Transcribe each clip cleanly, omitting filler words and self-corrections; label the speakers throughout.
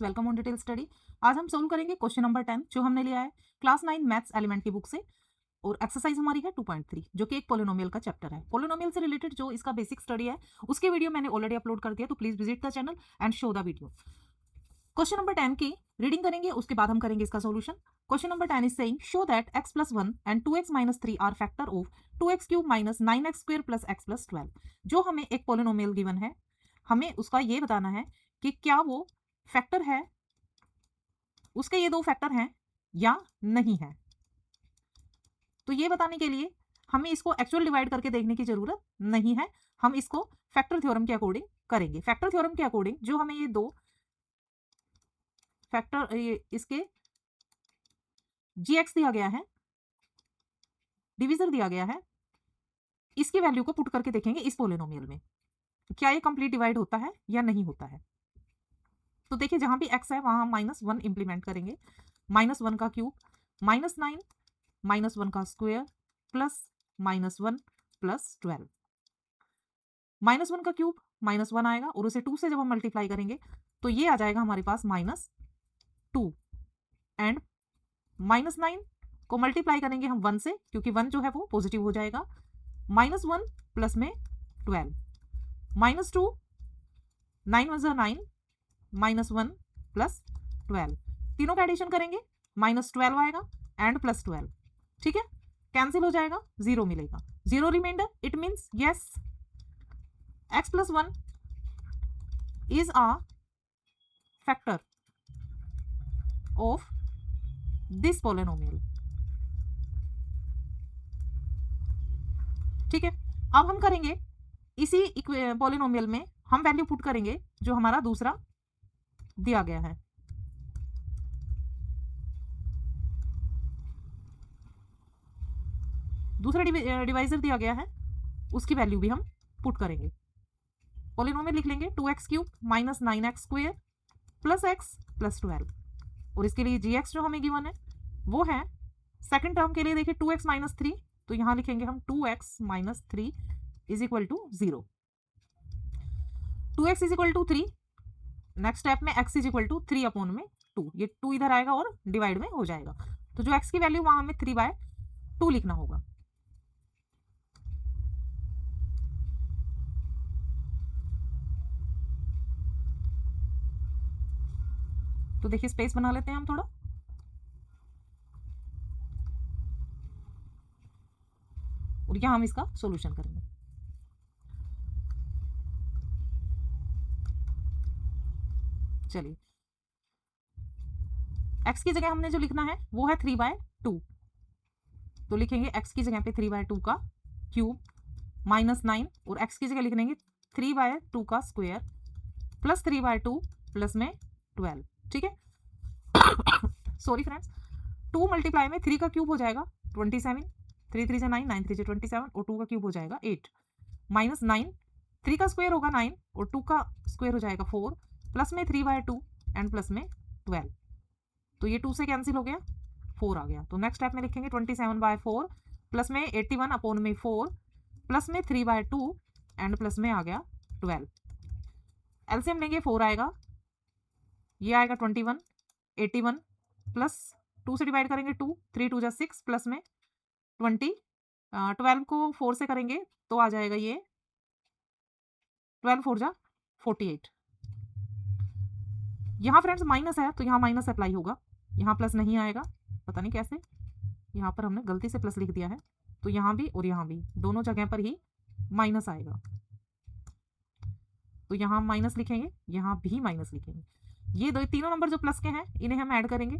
Speaker 1: Welcome on detail study. आज हम solve करेंगे क्वेश्चन नंबर 10 जो हमने लिया है क्लास 9 मैथ्स एलिमेंट की बुक से। और एक्सरसाइज हमारी है 2.3 जो कि एक पोलिनोमियल का चैप्टर है। पोलिनोमियल से रिलेटेड जो इसका बेसिक स्टडी है उसके वीडियो मैंने ऑलरेडी अपलोड कर दिया, तो please visit the channel and show the video. Question number 10 की रीडिंग करेंगे, उसके बाद हम करेंगे इसका solution. Question number 10 is saying show that x + 1 and 2x - 3 are factor of 2x³ - 9x² + x + 12। जो हमें एक पोलिनोमियल गिवन है, हमें उसका ये बताना है कि क्या वो फैक्टर है, उसके ये दो फैक्टर हैं या नहीं है। तो ये बताने के लिए हमें इसको एक्चुअल डिवाइड करके देखने की जरूरत नहीं है, हम इसको फैक्टर थ्योरम के अकॉर्डिंग करेंगे। फैक्टर थ्योरम के अकॉर्डिंग जो हमें ये दो फैक्टर, इसके gx दिया गया है, डिविजर दिया गया है, इसकी वैल्यू को पुट करके देखेंगे इस पोलिनोमियल में क्या ये कंप्लीट डिवाइड होता है या नहीं होता है। तो देखिए जहां भी x है वहां हम -1 इंप्लीमेंट करेंगे। -1 का क्यूब, -9, -1 का स्क्वायर प्लस -1 प्लस 12। -1 का क्यूब -1 आएगा और उसे 2 से जब हम मल्टीप्लाई करेंगे तो ये आ जाएगा हमारे पास -2। एंड -9 को मल्टीप्लाई करेंगे हम 1 से, क्योंकि 1 जो है वो पॉजिटिव हो जाएगा। -1 प्लस में 12, -2, 9 × 9, -1 प्लस 12, तीनों का एडिशन करेंगे -12 आएगा एंड +12। ठीक है, कैंसिल हो जाएगा, 0 मिलेगा, 0 remainder. It means yes, x + 1 is a factor of this polynomial। ठीक है, अब हम करेंगे इसी पोलिनोमियल में हम वैल्यू पुट करेंगे जो हमारा दूसरा दिया गया है। दूसरा डिवाइजर दिया गया है, उसकी वैल्यू भी हम पुट करेंगे। पोलिनोमियल लिख लेंगे 2x³ - 9x² + x + 12। और इसके लिए gx जो हमें गिवन है वो है, सेकंड टर्म के लिए देखिए 2x - 3, तो यहां लिखेंगे हम 2x - 3 = 0। 2x = 3, नेक्स्ट स्टेप में x = 3/2, ये 2 इधर आएगा और डिवाइड में हो जाएगा। तो जो x की वैल्यू वहां हमें 3/2 लिखना होगा। तो देखिए स्पेस बना लेते हैं हम थोड़ा, और यहां हम इसका सॉल्यूशन करेंगे। चलिए, x की जगह हमने जो लिखना है वो है 3/2, तो लिखेंगे x की जगह पे 3/2 का क्यूब -9, और x की जगह लिख लेंगे 3/2 का स्क्वायर प्लस 3/2 प्लस में 12। ठीक है, सॉरी फ्रेंड्स, 2 मल्टीप्लाई में 3 का क्यूब हो जाएगा 27, 3 3 9, 9 3 27, और 2 का क्यूब हो जाएगा 8, -9, 3 का स्क्वायर होगा 9 और 2 का स्क्वायर हो जाएगा 4, प्लस में 3/2 एंड प्लस में 12। तो ये 2 से कैंसिल हो गया, 4 आ गया। तो नेक्स्ट स्टेप में लिखेंगे 27/4 प्लस में 81/4 प्लस में 3/2 एंड प्लस में आ गया 12। एलसीएम लेंगे 4 आएगा, ये आएगा 21, 81 प्लस 2 से डिवाइड करेंगे 2, 3 2 6 प्लस में 20, 12 को 4 से करेंगे तो आ जाएगा ये 12 4 48। यहाँ फ्रेंड्स माइनस है तो यहाँ माइनस अप्लाई होगा, यहाँ प्लस नहीं आएगा, पता नहीं कैसे, यहाँ पर हमने गलती से प्लस लिख दिया है, तो यहाँ भी और यहाँ भी दोनों जगह पर ही माइनस आएगा। तो यहाँ माइनस लिखेंगे, यहाँ भी माइनस लिखेंगे। ये दो तीनों नंबर जो प्लस के हैं इन्हें हम ऐड करेंगे,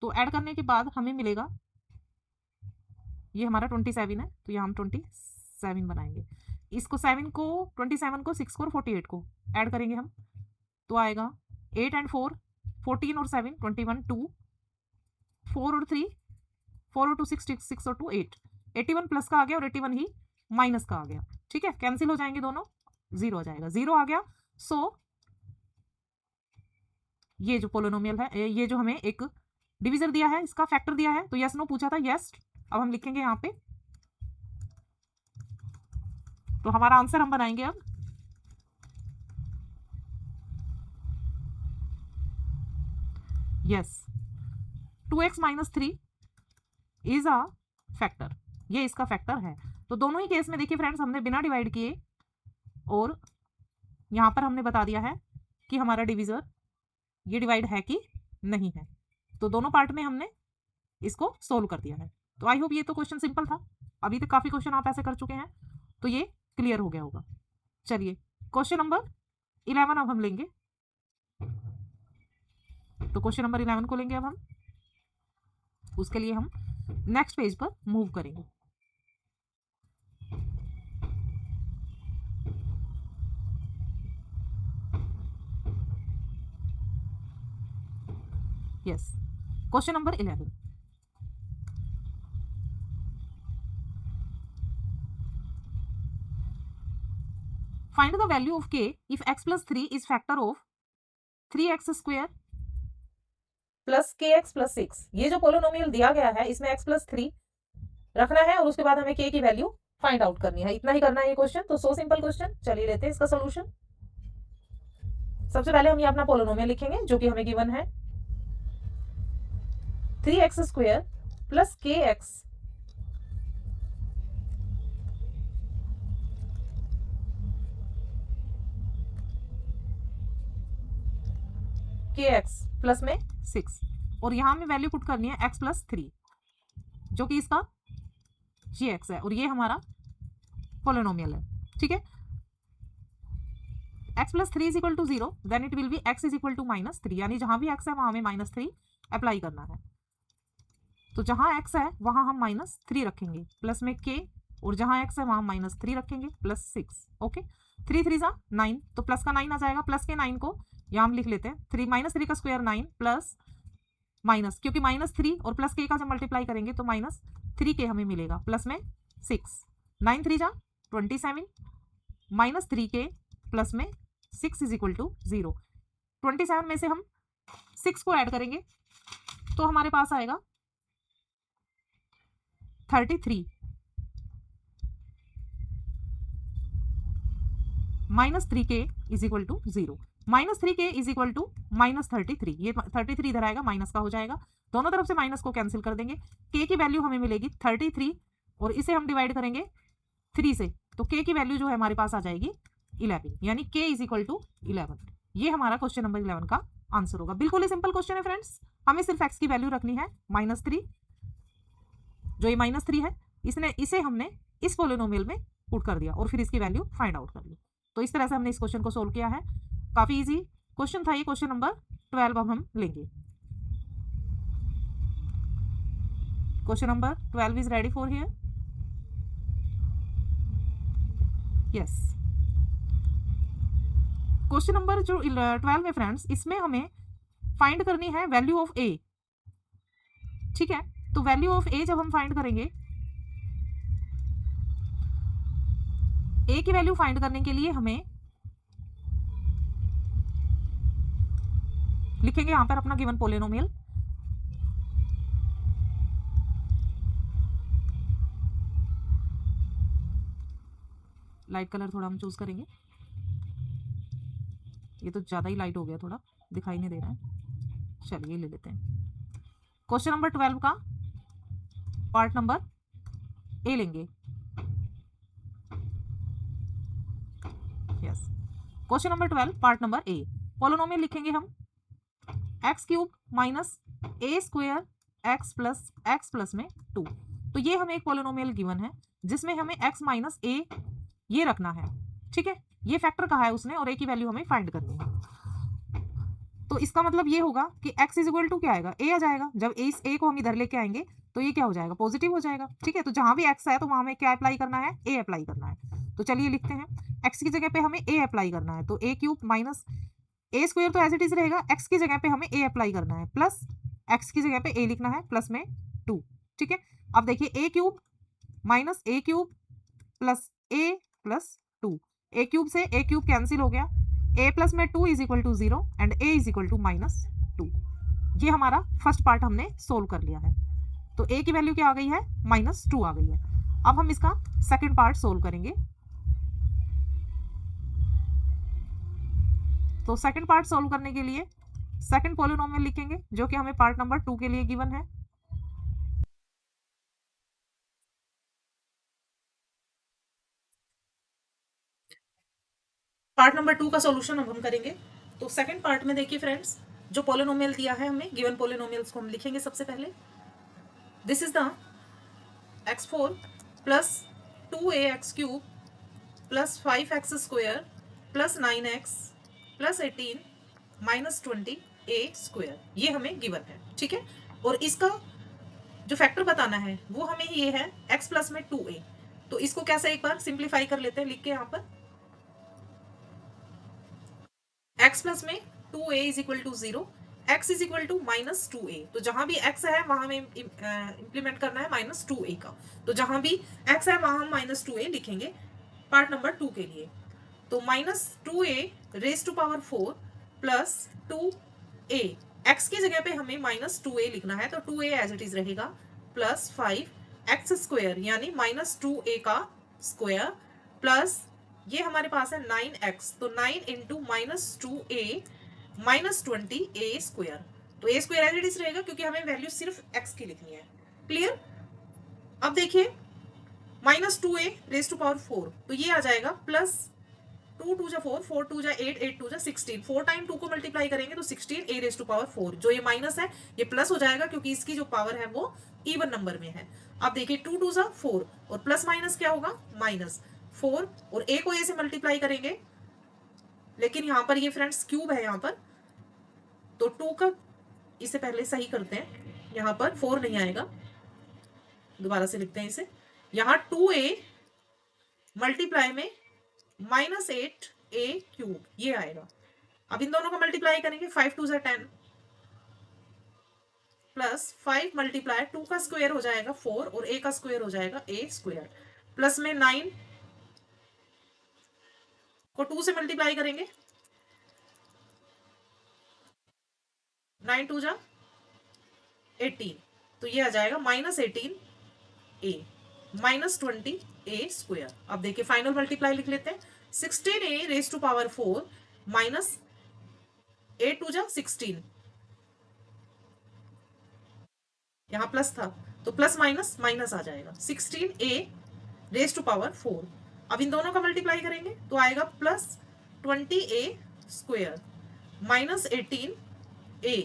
Speaker 1: तो ऐड करने के बाद हमें मिलेगा, ये हमारा 27 है तो यहाँ हम 27 बनाएंगे। इसको 7 को 27 को 6 को और 48 को ऐड करेंगे हम, तो आएगा 8 एंड 4 14 और 7 21, 2 4 और 3 4 और 2 6 6 और 2 8, 81 प्लस का आ गया और 81 ही माइनस का आ गया। ठीक है, कैंसिल हो जाएंगे दोनों, 0 आ जाएगा, 0 आ गया। सो ये जो पोलिनोमियल है, ये जो हमें एक डिविजर दिया है इसका फैक्टर दिया है, तो यस नो पूछा था, यस। अब हम लिखेंगे यहाँ पे, तो हमारा आंसर हम बनाएंगे अब yes 2x minus 3 is a factor, ये इसका फैक्टर है। तो दोनों ही केस में देखिए फ्रेंड्स, हमने बिना डिवाइड किए और यहाँ पर हमने बता दिया है कि हमारा डिविजर ये डिवाइड है कि नहीं है। तो दोनों पार्ट में हमने इसको सोल्व कर दिया है। तो आई होप ये तो क्वेश्चन सिंपल था। अभी तक काफ़ी क्वेश्चन आप ऐसे कर चुके हैं, तो ये क्लियर हो गया होगा। चलिए क्वेश्चन नंबर 11 अब हम लेंगे। तो क्वेश्चन नंबर 11 को लेंगे अब हम। उसके लिए हम नेक्स्ट पेज पर मूव करेंगे। Yes, question number 11। Find the value of k if x plus 3 is factor of 3x square plus kx plus 6। ये जो पोलिनोमियल दिया गया है इसमें x प्लस 3 रखना है और उसके बाद हमें k की वैल्यू फाइंड आउट करनी है। इतना ही करना है ये क्वेश्चन। तो सो सिंपल क्वेश्चन। चलिए लेते हैं इसका सोल्यूशन। सबसे पहले हम ये अपना पोलिनोमियल लिखेंगे जो कि हमें गिवन है 3x square plus kx plus में 6 और यहां में वैल्यू पुट करनी है x प्लस 3 जो कि इसका gx है और ये हमारा पोलिनोमियल है। ठीक है, x plus 3 is equal to 0 then it will be x is equal to minus 3, यानी जहां भी x है वहां हमें माइनस 3 अप्लाई करना है। तो जहां x है वहां हम माइनस 3 रखेंगे प्लस में k, और जहां x है वहां माइनस 3 रखेंगे प्लस 6। ओके, 3 3 जा 9, तो प्लस का 9 आ जाएगा। प्लस के 9 को यहाँ हम लिख लेते हैं 3 माइनस 3 का स्क्वायर 9 प्लस माइनस, क्योंकि माइनस 3 और प्लस के का जब मल्टीप्लाई करेंगे तो माइनस 3 के हमें मिलेगा प्लस में 6। 9 3 जा 27 माइनस 3 के प्लस में 6 इज इक्वल टू 0। 27 में से हम 6 को ऐड करेंगे तो हमारे पास आएगा 33 minus 3k is equal to 0। Minus 3k is equal to minus 33, ये 33 इधर आएगा माइनस का हो जाएगा, दोनों तरफ से माइनस को कैंसिल कर देंगे। k की वैल्यू हमें मिलेगी 33 और इसे हम डिवाइड करेंगे 3 से, तो k की वैल्यू जो है हमारे पास आ जाएगी 11, यानी k इज इक्वल टू 11। ये हमारा क्वेश्चन नंबर 11 का आंसर होगा। बिल्कुल ही सिंपल क्वेश्चन है फ्रेंड्स। हमें सिर्फ x की वैल्यू रखनी है -3, जो ये -3 है इसे हमने इस पोलिनोमियल में पुट कर दिया और फिर इसकी वैल्यू फाइंड आउट कर ली। तो इस तरह से हमने इस क्वेश्चन को सोल्व किया है। काफी इजी क्वेश्चन था ये। क्वेश्चन नंबर 12 अब हम लेंगे। Question number 12 is ready for here. Yes, question number जो 12 है फ्रेंड्स, इसमें हमें फाइंड करनी है वैल्यू ऑफ a। ठीक है, तो वैल्यू ऑफ a जब हम फाइंड करेंगे, a की वैल्यू फाइंड करने के लिए हमें लिखेंगे यहां पर अपना गिवन पोलिनोमियल। लाइट कलर थोड़ा हम चूज करेंगे, ये तो ज्यादा ही लाइट हो गया, थोड़ा दिखाई नहीं दे रहा है। चलिए ले लेते हैं। क्वेश्चन नंबर 12 का पार्ट नंबर ए लेंगे। Yes, question number 12 part number A. Polynomial लिखेंगे हम x³ minus a square x plus में 2। तो ये हमें एक पोलिनोमियल गिवन है जिसमें हमें x माइनस a ये रखना है। ठीक है, ये फैक्टर कहा है उसने और a की वैल्यू हमें फाइंड करनी है। तो इसका मतलब ये होगा कि x इज इक्वल टू क्या आएगा, a आ जाएगा। जब इस a को हम इधर लेके आएंगे तो ये क्या हो जाएगा, पॉजिटिव हो जाएगा। ठीक है, तो जहां भी x है तो वहां हमें क्या अप्लाई करना है, a अप्लाई करना है। तो चलिए लिखते हैं, x की जगह पे हमें a अप्लाई करना है, तो a³ माइनस a स्क्वायर तो एज इट इज रहेगा, x की जगह पे हमें a अप्लाई करना है प्लस x की जगह पे a लिखना है प्लस में 2। ठीक है, अब देखिए a³ minus a³ plus a plus 2, a³ से a³ कैंसिल हो गया, a प्लस में 2 is equal to 0 and a is equal to -2। ये हमारा फर्स्ट पार्ट हमने सोल्व कर लिया है। तो a की वैल्यू क्या आ गई है, -2 आ गई है। अब हम इसका सेकंड पार्ट सोल्व करेंगे। तो सेकंड पार्ट सोल्व करने के लिए सेकंड पॉलिनोमियल लिखेंगे जो कि हमें पार्ट नंबर 2 के लिए गिवन है। पार्ट नंबर 2 का सॉल्यूशन अब हम करेंगे। तो सेकंड पार्ट में देखिए फ्रेंड्स, जो पॉलिनोमियल दिया है हमें, गिवन पॉलिनोमियल्स को हम लिखेंगे सबसे पहले। This is the x4 plus 2ax³ plus 5x² plus 9x plus 18 minus 20a², ये हमें गिवन है, ठीक है। और इसका जो फैक्टर बताना है वो हमें ये है x प्लस में 2a। तो इसको कैसे एक बार सिंप्लीफाई कर लेते हैं लिख के, यहाँ पर x प्लस में 2a is equal to 0, x is equal to minus 2a। तो जहां भी x है वहां हमें इंप्लीमेंट करना है माइनस 2a का। तो जहां भी x है वहां हम माइनस 2a लिखेंगे पार्ट नंबर 2 के लिए। तो minus 2a raise to power 4 plus 2a, x की जगह पे हमें माइनस 2a लिखना है, तो 2a एज इट इज रहेगा प्लस 5x² यानी माइनस 2a का स्क्वायर प्लस ये हमारे पास है 9x, तो 9 into minus 2a minus 20a²। तो a² एज इट इज रहेगा क्योंकि हमें वैल्यू सिर्फ x की लिखनी है। क्लियर। अब देखिए minus 2a raise to power 4, तो ये आ जाएगा प्लस 2 2 जा 4, 4 2 जा 8, 8 2 जा 16, 4 टाइम 2 को मल्टीप्लाई करेंगे तो 16a रेज टू पावर 4। जो ये माइनस है ये प्लस हो जाएगा क्योंकि इसकी जो पावर है वो इवन नंबर में है। अब देखिए 2 2 जा 4 और प्लस माइनस क्या होगा, माइनस 4, और a को a से मल्टीप्लाई करेंगे, लेकिन यहाँ पर ये फ्रेंड्स क्यूब है यहाँ पर, तो 2 का इसे पहले सही करते हैं, यहाँ पर 4 नहीं आएगा, दोबारा से लिखते हैं इसे। यहाँ 2a मल्टीप्लाई में माइनस 8a³ ये आएगा। अब इन दोनों का मल्टीप्लाई करेंगे, 5 2 जा 10 प्लस 5 मल्टीप्लाई 2 का स्क्वायर हो जाएगा 4 और a का स्क्वायर हो जाएगा a² प्लस में 9 को 2 से मल्टीप्लाई करेंगे, 9 2 जा 18, तो ये आ जाएगा माइनस 18a माइनस 20a²। अब देखिए फाइनल मल्टीप्लाई लिख लेते हैं, 16a raise to power 4 minus 8 2 जा 16, यहां प्लस था तो प्लस माइनस माइनस आ जाएगा, 16a रेज टू पावर 4। अब इन दोनों का मल्टीप्लाई करेंगे तो आएगा प्लस 20a² माइनस 18a,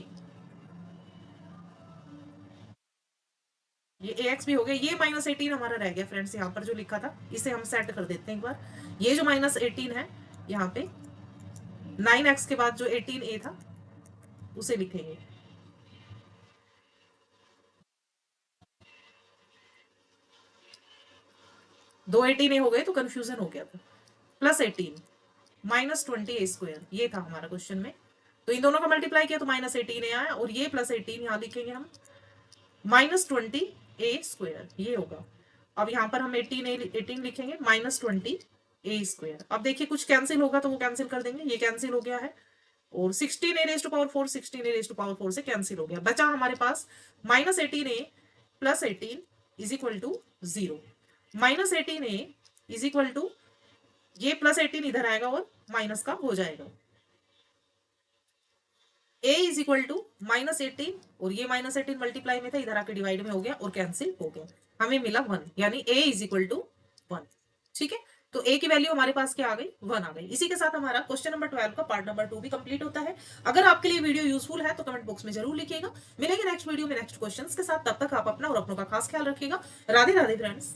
Speaker 1: ये ax भी हो गया, ये माइनस 18 हमारा रह गया फ्रेंड्स, यहाँ पर जो लिखा था इसे हम सेट कर देते हैं एक बार। ये जो माइनस 18 है यहाँ पे 9x के बाद जो 18a था उसे लिखेंगे। दो 18a हो गए तो कंफ्यूजन हो गया था, प्लस 18 माइनस 20a², ये था हमारा क्वेश्चन में। तो इन दोनों का मल्टीप्लाई किया तो माइनस 18a आया, और ये प्लस 18 यहाँ लिखेंगे हम माइनस 20a², ये होगा। अब यहाँ पर हम 18 लिखेंगे माइनस 20a²। अब देखिए कुछ कैंसिल होगा तो वो कैंसिल कर देंगे, ये कैंसिल हो गया है, और 16a raise to power 4 16a raise to power 4 से कैंसिल हो गया, बचा हमारे पास minus 18a plus 18 is equal to 0। Minus 18a is equal to ये प्लस 18 इधर आएगा और माइनस का हो जाएगा, a is equal to minus 18, और ये माइनस 18 मल्टीप्लाई में था इधर आके डिवाइड में हो गया और कैंसिल हो गया, हमें मिला 1, यानी a इज इक्वल टू 1। ठीक है, तो a की वैल्यू हमारे पास क्या आ गई, 1 आ गई। इसी के साथ हमारा क्वेश्चन नंबर 12 का पार्ट नंबर 2 भी कंप्लीट होता है। अगर आपके लिए वीडियो यूजफुल है तो कमेंट बॉक्स में जरूर लिखिएगा। मिलेंगे नेक्स्ट वीडियो में नेक्स्ट क्वेश्चंस के साथ, तब तक आप अपना और अपनों का खास ख्याल रखिएगा। राधे राधे फ्रेंड्स।